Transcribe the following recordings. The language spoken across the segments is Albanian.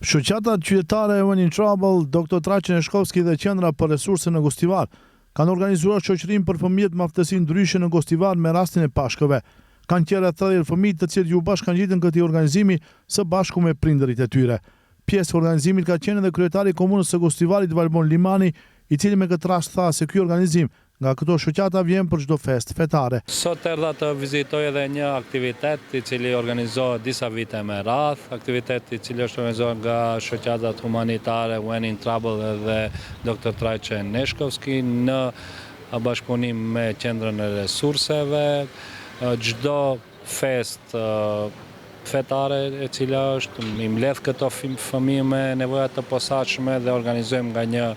Shoqata qytetare When in Trouble, Dr. Trajce Neshkovski dhe Qendra për Resurse në Gostivar kanë organizuar shoqërim për fëmijët me aftësi ndryshe në Gostivar me rastin e pashkëve. Kanë qenë rreth 30 fëmijë të cilët u bashkangjitën këtij organizimi së bashku me prindërit e tyre. Pjesë e organizimit ka qenë edhe kryetari i komunës së Gostivarit Valbon Limani, i cili me këtë rast tha se ky organizim nga këto shoqata vjen për çdo festë fetare. Sot erdha të vizitoj edhe një aktivitet i cili organizohet disa vite me radhë, aktivitet i cili është organizuar nga shoqatat humanitare When in Trouble dhe Dr. Trajce Neshkovski në bashkëpunim me Qendrën e Resurseve. Çdo festë fetare e cila është i mbledh këto fëmijë me nevoja të posaçme dhe organizojmë nga një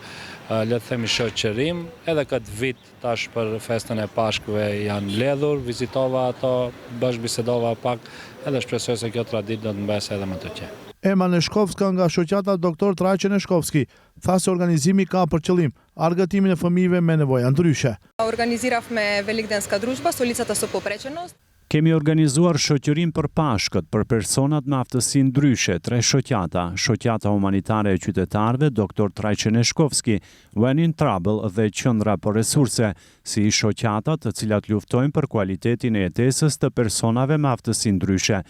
le të themi shoqërim. Edhe këtë vit tash për festën e pashkëve janë mbledhur, vizitova ato, bashkëbisedova pak, edhe shpresoj se kjo traditë do të mbesë edhe më të qenë. Ema Neshkovska nga shoqata Dr. Trajce Neshkovski tha se organizimi ka për qëllim argëtimin e fëmijëve me nevoja ndryshe. Organizirafme Velикденска дружба, столицата со попреченост. Kemi organizuar shoqërim për pashkët për personat me aftësi ndryshe, 3 shoqata, shoqata humanitare e qytetarëve, Dr. Trajce Neshkovski, When in Trouble dhe Qendra për Resurse, si shoqatat të cilat luftojnë për kualitetin e jetesës të personave me aftësi ndryshe.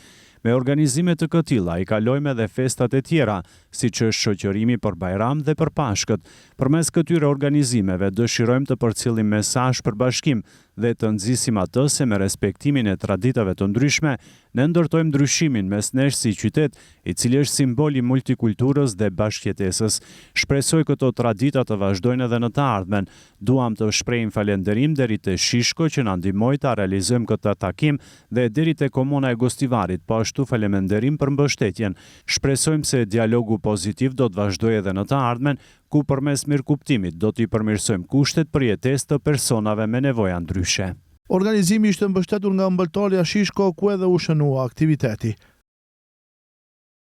Me organizime të këtilla i kalojmë edhe festat e tjera, siç është shoqërimi për Bajram dhe për Pashkët. Përmes këtyre organizimeve dëshirojmë të përcjellim mesazh për bashkim dhe të nxisim atë se me respektimin e traditave të ndryshme ne ndërtojmë ndryshimin mes nesh si qytet, i cili është simbol i multikulturës dhe bashkëjetesës. Shpresoj këto tradita të vazhdojnë edhe në të ardhmen. Duam të shprehim falënderim deri te Shishko që na ndihmoi ta realizojmë këtë takim dhe deri te komuna e Gostivarit, po ashtu falënderim për mbështetjen. Shpresojmë se dialogu pozitiv do të vazhdojë edhe në të ardhmen, ku përmes mirëkuptimit do t'i përmirësojmë kushtet për jetesë të personave me nevoja ndryshe. Organizimi ishte mbështetur nga Mbëltorja Shishko, ku edhe u shënua aktiviteti.